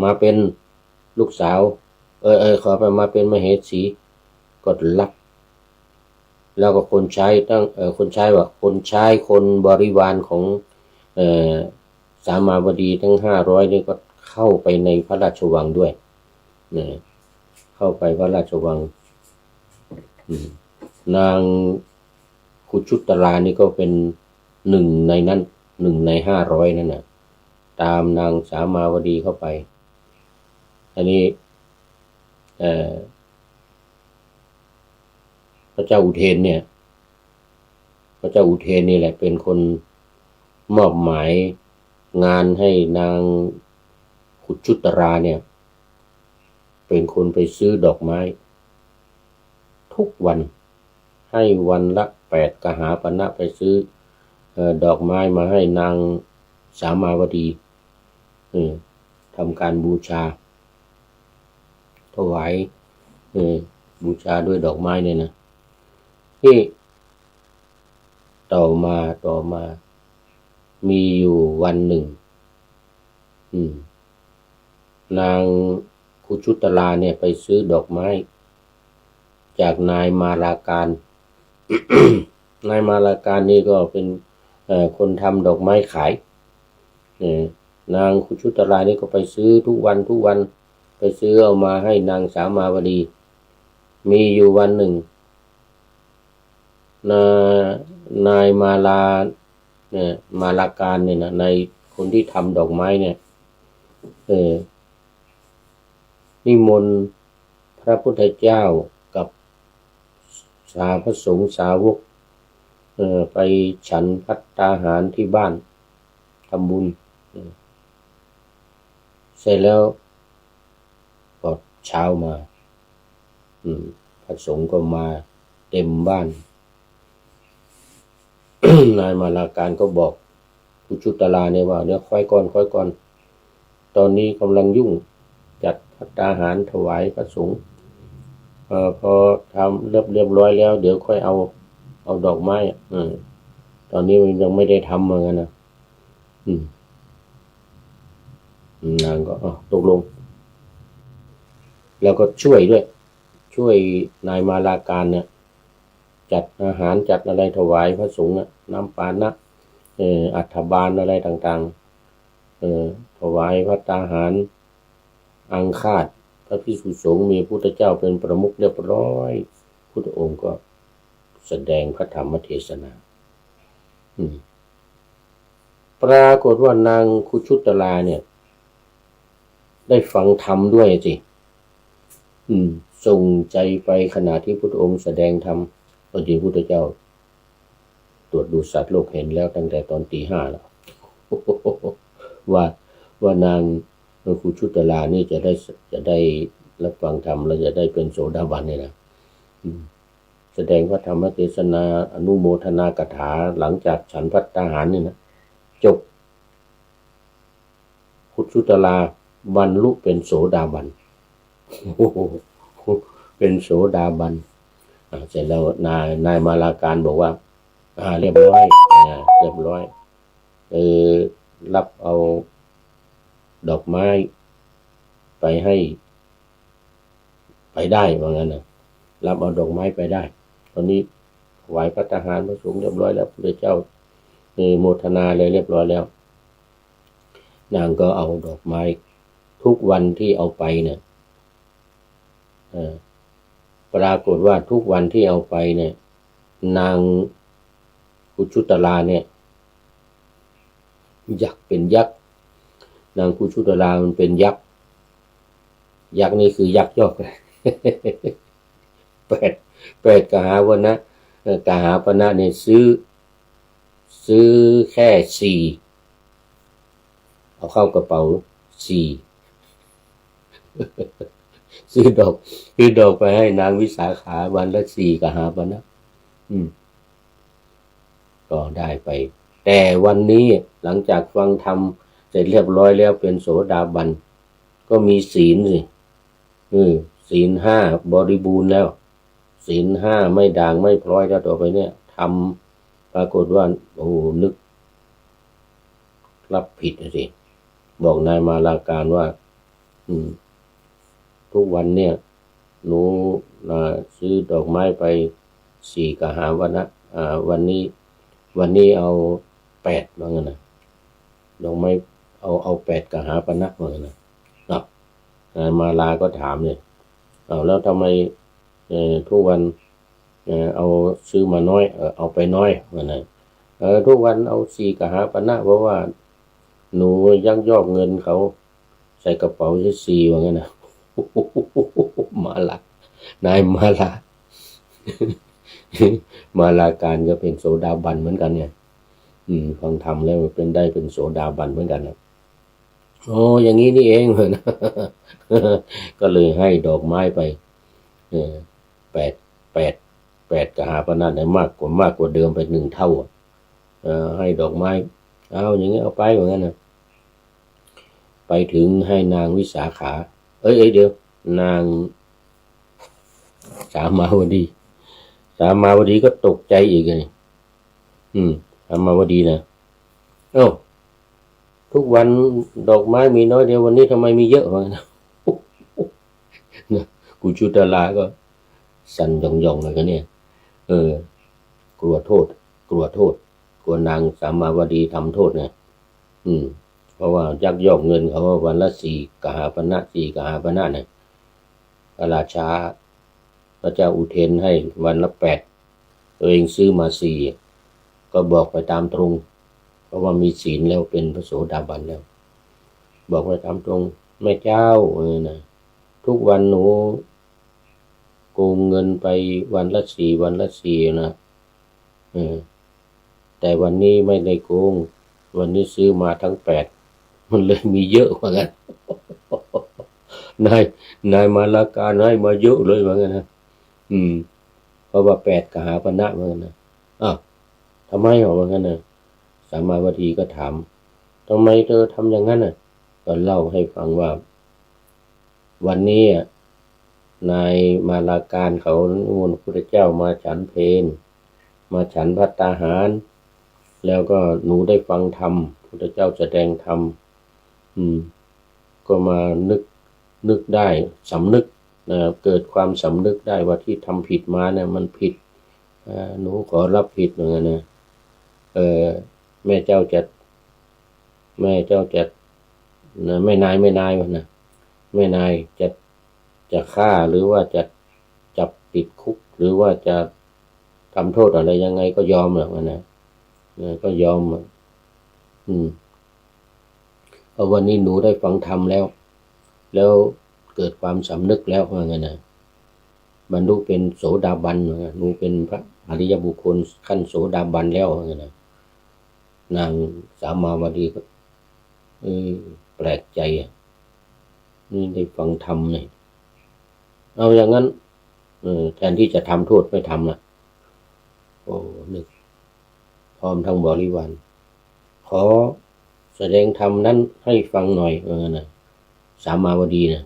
มาเป็นลูกสาวขอไปมาเป็นมเหสีก็รับแล้วก็คนใช้คนบริวารของสามาวดีทั้ง500นี่ก็เข้าไปในพระราชวังด้วยเข้าไปพระราชวังนางคุชุตรานี่ก็เป็น1 ในนั้น1 ใน 500นั่นน่ะตามนางสามาวดีเข้าไปอันนี้พระเจ้าอุเทนเนี่ยพระเจ้าอุเทนนี่แหละเป็นคนมอบหมายงานให้นางคุชุตราเนี่ยเป็นคนไปซื้อดอกไม้ทุกวันให้วันละ8 กหาปณะไปซื้อดอกไม้มาให้นางสามาวดีทำการบูชาถวายบูชาด้วยดอกไม้เนี่ยนะที่ต่อมามีอยู่วันหนึ่งนางคุชุตราเนี่ยไปซื้อดอกไม้จากนายมาลาการ นายมาลาการนี่ก็เป็นคนทำดอกไม้ขายนางคุชุตรานี่ก็ไปซื้อทุกวันไปซื้อเอามาให้นางสามาวดีมีอยู่วันหนึ่งนายมาลาเนี่ยมาลาการเนี่ยนะในคนที่ทำดอกไม้เนี่ยนิมนต์พระพุทธเจ้ากับพระสงฆ์สาวกไปฉันภัตตาหารที่บ้านทำบุญเสร็จแล้วก็เช้ามาพระสงฆ์ก็มาเต็มบ้าน นายมาลาการก็บอกคุชุตราเนี่ยว่าเนี่ยค่อยก่อนตอนนี้กำลังยุ่งจัดภัตตาหารถวายพระสงฆ์พอทำเรียบร้อยแล้วเดี๋ยวค่อยเอาดอกไม้ตอนนี้มันยังไม่ได้ทำเหมือนกันนะนางก็ตกลงแล้วก็ช่วยนายมาลาการเนี่ยจัดอาหารจัดอะไรถวายพระสงฆ์น้ำปานะอัฐบาลอะไรต่างๆถวายภัตตาหารอังคาดพระภิกษุสงฆ์มีพุทธเจ้าเป็นประมุขเรียบร้อยพุทธองค์ก็แสดงพระธรรมเทศนาปรากฏว่านางคุชุตราเนี่ยได้ฟังธรรมด้วยสิส่งใจไปขณะที่พุทธองค์แสดงธรรมตอนที่พุทธเจ้าตรวจดูสัตว์โลกเห็นแล้วตั้งแต่ตอนตี 5แล้ว ว่านางคุชุตรานี่จะได้รับฟังธรรมแล้วจะได้เป็นโสดาบันเนี่ยนะแสดงพระธรรมเทศนาอนุโมทนากถาหลังจากฉันภัตตาหารนี่นะจบคุชุตราบรรลุเป็นโสดาบัน เป็นโสดาบันเสร็จแล้วนายมาลาการบอกว่าเรียบร้อยเรียบร้อยรับเอาดอกไม้ไปให้ไปได้ว่างั้นนะรับเอาดอกไม้ไปได้ตอนนี้ถวายพระทหารพระสงฆ์เรียบร้อยแล้วพระเจ้าโมทนาเลยเรียบร้อยแล้วนางก็เอาดอกไม้ทุกวันที่เอาไปเนี่ยปรากฏว่าทุกวันที่เอาไปเนี่ยนางกุชุตลาเนี่ยยักษ์เป็นยักษ์นางกุชุตลามันเป็นยักษ์นี่คือยักษ์ยอกแปดกหาวนะกหาปณะเนี่ยซื้อแค่4เอาเข้ากระเป๋า4ซื้อดอกไปให้นางวิสาขาวันละ4กหาปณะก็ได้ไปแต่วันนี้หลังจากฟังธรรมเสร็จเรียบร้อยแล้วเป็นโสดาบันก็มีศีลสิศีล5บริบูรณ์แล้วศีล5ไม่ด่างไม่พร้อยแล้วต่อไปเนี่ยทำปรากฏว่านึกรับผิดสิบอกนายมาลาการว่าทุกวันเนี่ยหนูซื้อดอกไม้ไป4กหาปณะวันนี้เอา8ว่างั้นนะดอกไม้เอา8กหาปณะว่างั้นนะนายมาลาก็ถามเลยแล้วทำไมทุกวันเอาซื้อมาน้อยเอาไปน้อยว่างั้นทุกวันเอา4กหาปณะเพราะว่าหนูยักยอกเงินเขาใส่กระเป๋า4ว่างั้นนะมาลานายมาลามาลาการก็เป็นโสดาบันเหมือนกันเนี่ยฟังธรรมแล้วเป็นโสดาบันเหมือนกันนะอย่างนี้นี่เองเหรอก็เลยให้ดอกไม้ไป8กหาปณะเนี่ยมากกว่าเดิมไป1เท่าให้ดอกไม้อย่างนี้เอาไปเหมือนกันนะไปถึงให้นางวิสาขาเดี๋ยวนางสามาวดีก็ตกใจอีกเลยสามาวดีนะทุกวันดอกไม้มีน้อยเดียววันนี้ทำไมมีเยอะวะนะกุชุตลาก็สั่นยองๆเลยกันเนี่ยกลัวโทษกลัวนางสามาวดีทำโทษเนี่ยเพราะว่ายักยอกเงินเขาวันละ4กหาปณะเนี่ยพระราชาพระเจ้าอุเทนให้วันละ8ตัวเองซื้อมา4ก็บอกไปตามตรงเพราะว่ามีศีลแล้วเป็นพระโสดาบันแล้วบอกไปตามตรงแม่เจ้านะทุกวันหนูโกงเงินไปวันละ4นะแต่วันนี้ไม่ได้โกงวันนี้ซื้อมาทั้ง8มันเลยมีเยอะกว่ากันนายมาลาการให้มาเยอะเลยว่างั้นนะเพราะว่า8กหาปณะว่างั้นนะทำไมว่างั้นนะสามาวดีก็ถามทำไมเธอทำอย่างนั้นน่ะก็เล่าให้ฟังว่าวันนี้นายมาลาการเขานิมนต์พระพุทธเจ้ามาฉันเพลมาฉันภัตตาหารแล้วก็หนูได้ฟังธรรมพระพุทธเจ้าแสดงธรรมก็มานึกได้สำนึกเกิดความสำนึกได้ว่าที่ทำผิดมาเนี่ยมันผิดหนูขอรับผิดเหมือนกันนะแม่เจ้าจะแม่นายวะนะแม่นายจะฆ่าหรือว่าจะจับติดคุกหรือว่าจะทำโทษอะไรยังไงก็ยอมหรอกนะก็ยอมเพราะวันนี้หนูได้ฟังธรรมแล้วเกิดความสำนึกแล้วว่าไงนะบรรลุเป็นโสดาบันหนูเป็นพระอริยบุคคลขั้นโสดาบันแล้วว่าไงนะนางสามาวดีก็แปลกใจนี่ได้ฟังธรรมเนี่ยเอาอย่างนั้นแทนที่จะทำโทษไม่ทำละนึกพร้อมทั้งบริวารขอแสดงธรรมนั้นให้ฟังหน่อยว่างั้นนะสามาวดีนะ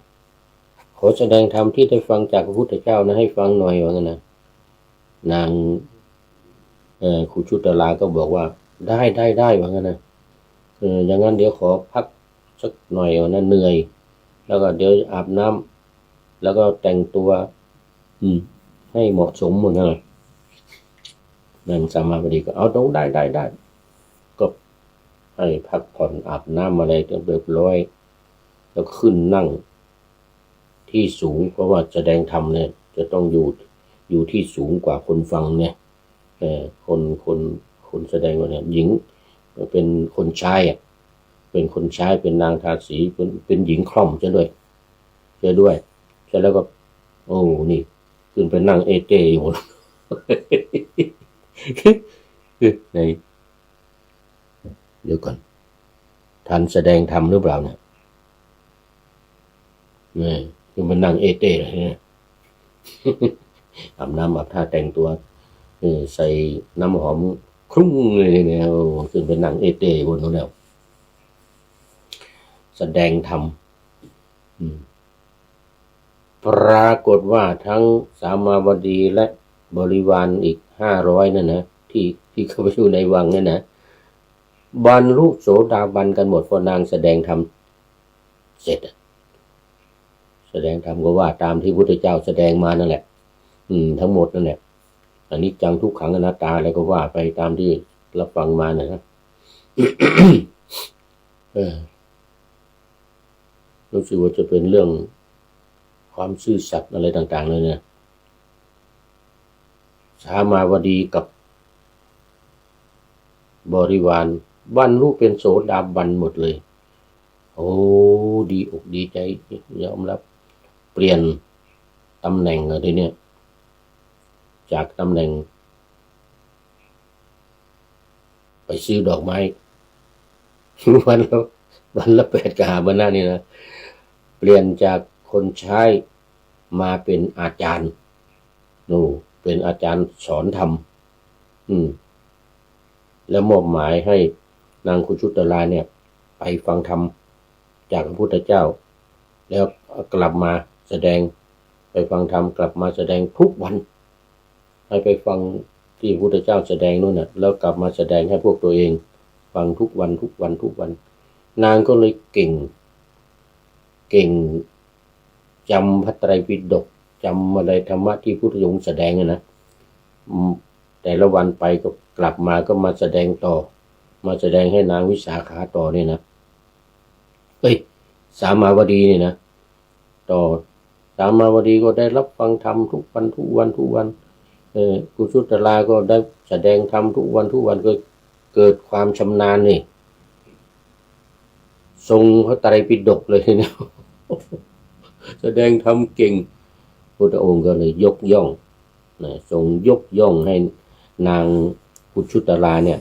ข ขอแสดงธรรมที่ได้ฟังจากพระพุทธเจ้านะให้ฟังหน่อยว่างั้นนะนางครูชุตลาก็บอกว่าได้ว่างั้นนะอย่างนั้นเดี๋ยวขอพักสักหน่อยนะเหนื่อยแล้วก็เดี๋ยวอาบน้ำแล้วก็แต่งตัวให้เหมาะสมเหมือนกันนางสามาบดีก็เอาตรงได้ก็ให้พักผ่อนอาบน้ำอะไรจนเรียบร้อยแล้วขึ้นนั่งที่สูงเพราะว่าแสดงธรรมเนี่ยจะต้องอยู่ที่สูงกว่าคนฟังเนี่ยคนแสดงว่าเนี่ยหญิงเป็นคนชายเป็นคนใช้เป็นนางทาสีเป็นหญิงคล่อมจะด้วยเสร็จแล้วก็โอ้นี่ขึ้นไปนั่งเอเจอยู่ไหนเดี๋ยวก่อนท่านแสดงธรรมหรือเปล่าเนี่ยขึ้นไปนั่งเอเจเลยเนี่ยอาบน้ำอาบท่าแต่งตัวใส่น้ำหอมคลุ้งเลยเนี่ยขึ้นไปนั่งเอเจบนนั้นแล้วแสดงธรรมปรากฏว่าทั้งสามาวดีและบริวารอีก500นั่นนะที่เข้าไปอยู่ในวังนั่นนะบรรลุโสดาบันกันหมดพอนางแสดงธรรมเสร็จแสดงธรรมก็ว่าตามที่พุทธเจ้าแสดงมานั่นแหละทั้งหมดนั่นแหละอนิจจังทุกขังอนัตตาอะไรก็ว่าไปตามที่รับฟังมานะ รู้สึกว่าจะเป็นเรื่องความซื่อสัตย์อะไรต่างๆเลยเนี่ยสามาวดีกับบริวารบรรลุเป็นโสดาบันหมดเลยโอ้ดีอกดีใจยอมรับเปลี่ยนตำแหน่งเลยทีเนี้ยจากตำแหน่งไปซื้อดอกไม้วันละ8 กหาบรรณานี่นะเปลี่ยนจากคนใช้มาเป็นอาจารย์เป็นอาจารย์สอนธรรมแล้วมอบหมายให้นางคุชุตลาเนี่ยไปฟังธรรมจากพระพุทธเจ้าแล้วกลับมาแสดงไปฟังธรรมกลับมาแสดงทุกวันให้ไปฟังที่พระพุทธเจ้าแสดงนู่นน่ะแล้วกลับมาแสดงให้พวกตัวเองฟังทุกวันนางก็เลยเก่งจำพระไตรปิฎกจำอะไรธรรมะที่พุทธองค์แสดงนะแต่ละวันไปก็กลับมาก็มาแสดงต่อมาแสดงให้นางวิสาขาต่อเนี่ยนะสามาวดีเนี่ยนะต่อสามาวดีก็ได้รับฟังธรรมทุกวันกุชุตลาก็ได้แสดงธรรมทุกวันก็เกิดความชำนาญนี่ทรงพระไตรปิฎกเลยเนี่ยแสดงธรรมเก่งพุทธองค์ก็เลยยกย่องทรงยกย่องให้นางกุชุตลาเนี่ย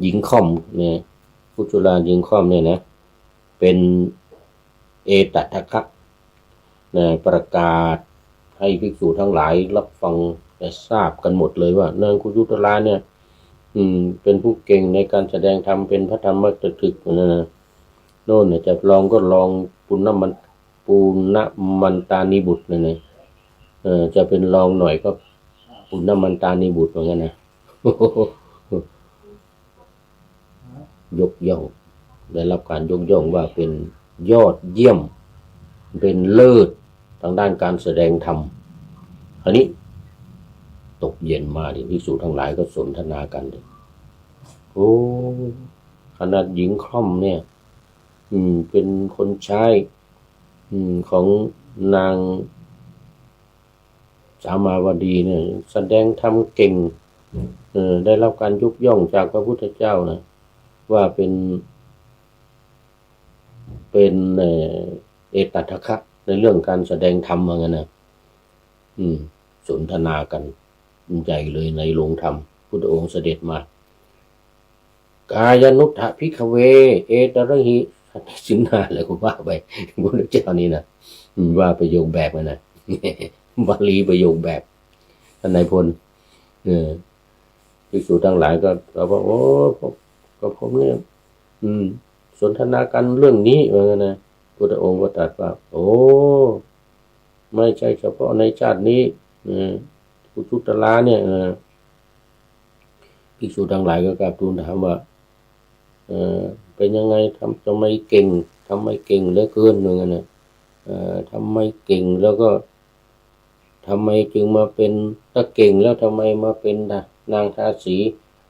หญิงค่อมเนี่ยกุชุตลาหญิงค่อมเนี่ยนะเป็นเอตทัคคะประกาศให้ภิกษุทั้งหลายรับฟังและทราบกันหมดเลยว่านางกุชุตลาเนี่ยเป็นผู้เก่งในการแสดงธรรมเป็นพระธรรมตถึกนะโน่นเนี่ยจะลองก็ลองปุณณมันตานิบุตรเนี่ยจะเป็นรองหน่อยก็ปุณณมันตานิบุตรเหมือนกันนะยกย่องได้รับการยกย่องว่าเป็นยอดเยี่ยมเป็นเลิศทางด้านการแสดงธรรมอันนี้ตกเย็นมาดิภิกษุทั้งหลายก็สนทนากันเลยโอ้ขนาดหญิงคล่อมเนี่ยเป็นคนใช้ของนางสามาวดีเนี่ยแสดงธรรมเก่งได้รับการยกย่องจากพระพุทธเจ้านะว่าเป็นเอตทัคคะในเรื่องการแสดงธรรมว่างั้นนะสนทนากันใหญ่เลยในโรงธรรมพุทธองค์เสด็จมากายนุทธภิกขเวเอตระหิสินหาอะไรก็ว่าไปพุทธเจ้านี่นะว่าประโยคแบบมันนะบาลีประโยคแบบท่านนายพลภิกษุทั้งหลายก็เราบอกโอ้ก็ผมเนี่ยสนทนากันเรื่องนี้ว่างั้นนะพุทธองค์ก็ตรัสว่าโอ้ ไม่ใช่เฉพาะในชาตินี้กุชุตละเนี่ยภิกษุทั้งหลายก็กราบทูลถามว่าเป็นยังไงทำไมเก่งเหลือเกินเหมือนกันนะทำไมเก่งแล้วก็ทำไมจึงมาเป็นถ้าเก่งแล้วทำไมมาเป็นนางทาสี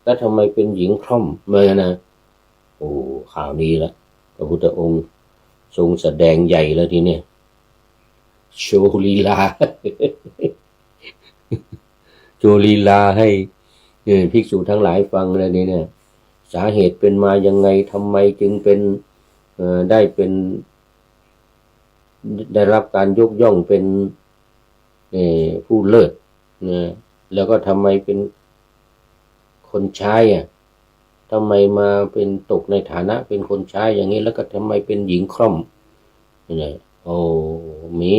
แล้วทำไมเป็นหญิงคล่อมเหมือนกันนะโอ้ข่าวนี้ละพระพุทธองค์ทรงแสดงใหญ่แล้วทีนี้โชว์ลีลา โชว์ลีลาให้ภิกษุทั้งหลายฟังเลยเนี่ยสาเหตุเป็นมายังไงทำไมจึงเป็นได้รับการยกย่องเป็นผู้เลิศแล้วก็ทำไมเป็นคนใช้ทำไมมาเป็นตกในฐานะเป็นคนใช้อย่างนี้แล้วก็ทำไมเป็นหญิงคล่อมนี่โอ้มี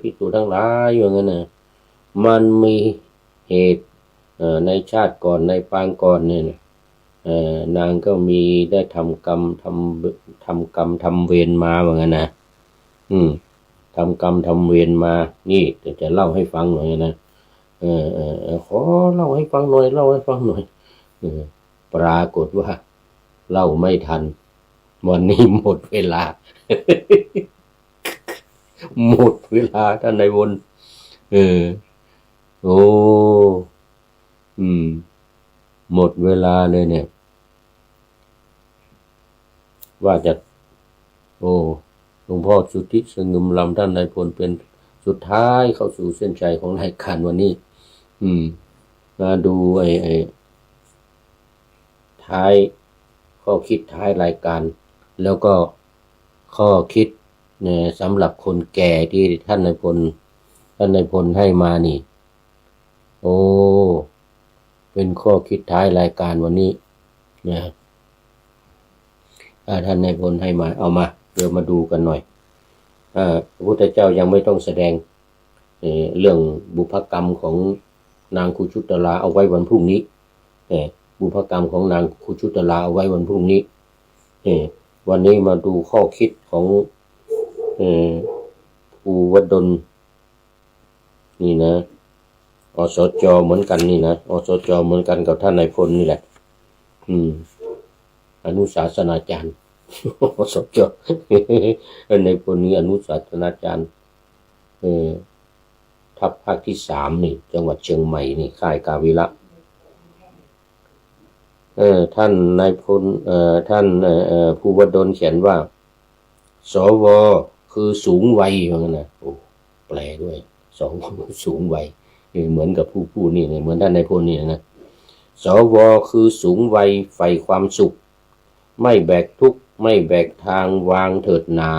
ภิกษุทั้งหลายอย่างนั้นนะมันมีเหตุในชาติก่อนในปางก่อนเนี่ยนางก็มีได้ทำกรรมเวรมาว่างั้นนะทำกรรมทำเวรมานี่จะเล่าให้ฟังหน่อยนะขอเล่าให้ฟังหน่อยปรากฏว่าเล่าไม่ทันวันนี้หมดเวลา หมดเวลาท่านนายวนโอ้หมดเวลาเลยเนี่ยว่าจะหลวงพ่อสุทธิสงึมลำท่านนายพลเป็นสุดท้ายเข้าสู่เส้นชัยของรายการวันนี้มาดูไอ้ท้ายข้อคิดท้ายรายการแล้วก็ข้อคิดเนี่ยสำหรับคนแก่ที่ท่านนายพลให้มานี่โอ้เป็นข้อคิดท้ายรายการวันนี้นะท่านนายพลให้มาเอามาเดี๋ยวมาดูกันหน่อยพระพุทธเจ้ายังไม่ต้องแสดงเรื่องบุพกรรมของนางคุชุตลาเอาไว้วันพรุ่งนี้บุพกรรมของนางคุชุตลาเอาไว้วันพรุ่งนี้วันนี้มาดูข้อคิดของภูวดลนี่นะอสจเหมือนกันนี่นะอสจเหมือนกันกับท่านนายพลนี่แหละอนุศาสนาจารย์อสจนายพลนี้อนุศาสนาจารย์ทัพภาคที่3นี่จังหวัดเชียงใหม่นี่ค่ายกาวิระท่านนายพลท่านภูวดลเขียนว่าสวคือสูงวัยว่างั้นนะโอ้แปลด้วยสวสูงวัยเหมือนกับผู้พูดนี่เหมือนท่านนายพลนี่นะสวคือสูงวัยใฝ่ความสุขไม่แบกทุกข์ไม่แบกทางวางเถิดหนา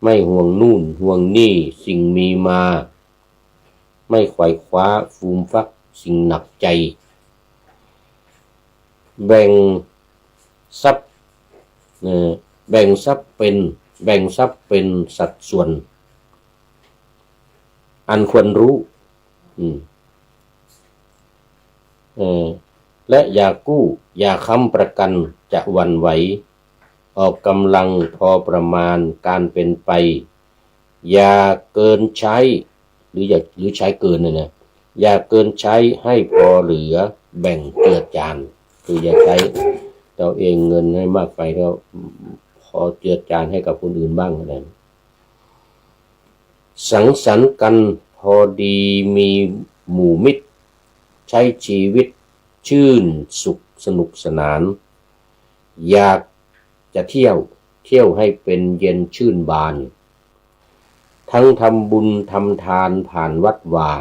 ไม่ห่วงนู่นห่วงนี่สิ่งมีมาไม่ไขว่คว้าฟูมฟักสิ่งหนักใจแบ่งทรัพย์เป็นสัดส่วนอันควรรู้และอย่ากู้อย่าค้ำประกันจะหวั่นไหวออกกำลังพอประมาณการเป็นไปอย่าเกินใช้หรือใช้เกินนะอย่าเกินใช้ให้พอเหลือแบ่งเจือจานคืออย่าใช้ตัวเองเงินให้มากไปแล้วพอเจือจานให้กับคนอื่นบ้างอะไรสังสรรค์กันพอดีมีหมู่มิตรใช้ชีวิตชื่นสุขสนุกสนานอยากจะเที่ยวให้เป็นเย็นชื่นบานทั้งทำบุญทำทานผ่านวัดวา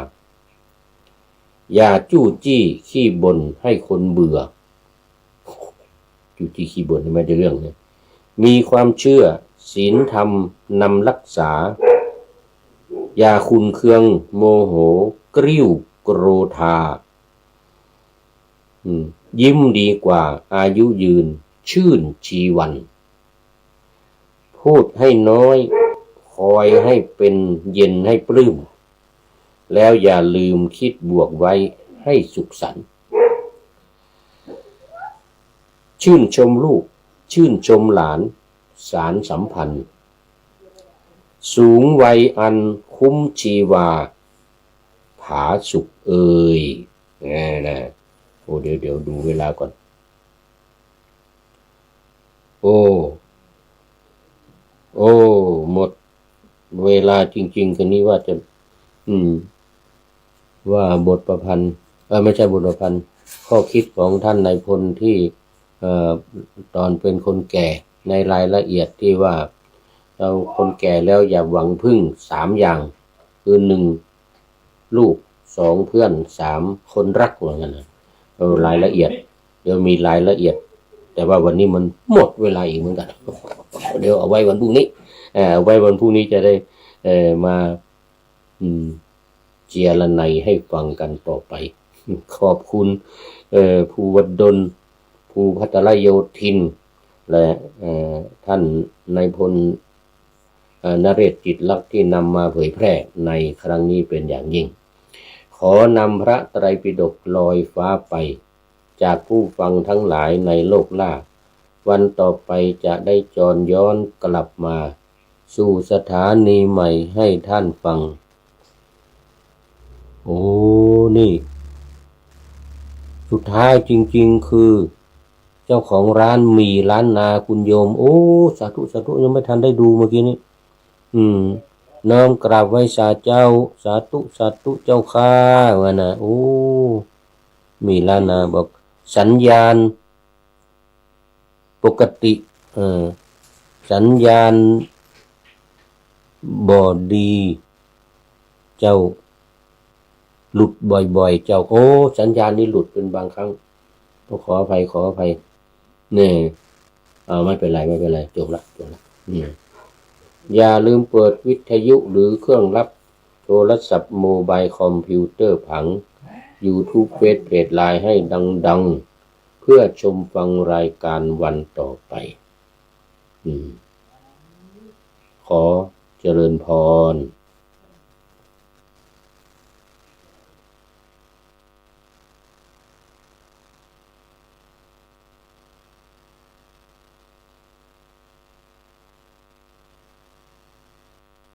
อย่าจู้จี้ขี้บ่นให้คนเบื่อจู้จี้ขี้บ่นไม่ได้เรื่องเนี่ยมีความเชื่อศีลธรรมนำรักษาอย่าขุ่นเคืองโมโหกริ้วโกรธายิ้มดีกว่าอายุยืนชื่นชีวันพูดให้น้อยคอยให้เป็นเย็นให้ปลื้มแล้วอย่าลืมคิดบวกไว้ให้สุขสันต์ชื่นชมลูกชื่นชมหลานสารสัมพันธ์ สูงวัยอันคุ้มชีวาผาสุกเอ่ยนะโอ้เดี๋ยวดูเวลาก่อนโอ้หมดเวลาจริงๆกันนี้ว่าจะว่าบทประพันธ์ไม่ใช่บทประพันธ์ข้อคิดของท่านนายพลที่ตอนเป็นคนแก่ในรายละเอียดที่ว่าเราคนแก่แล้วอย่าหวังพึ่ง3อย่างคือ1ลูก2เพื่อน3คนรักเหมือนกันนะรายละเอียดเดี๋ยวมีรายละเอียดแต่ว่าวันนี้มันหมดเวลาอีกเหมือนกันเดี๋ยวเอาไว้วันพรุ่งนี้ไว้วันพรุ่งนี้จะได้มาเจียระไนให้ฟังกันต่อไปขอบคุณภูวดลภูพัทรโยธินและท่านนายพลนเรศจิตลักษณ์ที่นำมาเผยแพร่ในครั้งนี้เป็นอย่างยิ่งขอนำพระไตรปิฎกลอยฟ้าไปจากผู้ฟังทั้งหลายในโลกล่าวันต่อไปจะได้จรย้อนกลับมาสู่สถานีใหม่ให้ท่านฟังโอ้นี่สุดท้ายจริงๆคือเจ้าของร้านหมี่ร้านนาคุณโยมโอ้สาธุสาธุยังไม่ทันได้ดูเมื่อกี้นี้น้อมกราบไหว้สาเจ้าสาธุสาธุเจ้าข้าวะนะโอ้มีร้านนาบอกสัญญาณปกติสัญญาณบอดีเจ้าหลุดบ่อยๆเจ้าโอ้สัญญาณนี้หลุดเป็นบางครั้งต้องขออภัยเนี่ยไม่เป็นไรจบละอย่าลืมเปิดวิทยุหรือเครื่องรับโทรศัพท์โมบายคอมพิวเตอร์ผัง YouTube เฟซเพจไลน์ให้ดังๆเพื่อชมฟังรายการวันต่อไปขอเจริญพร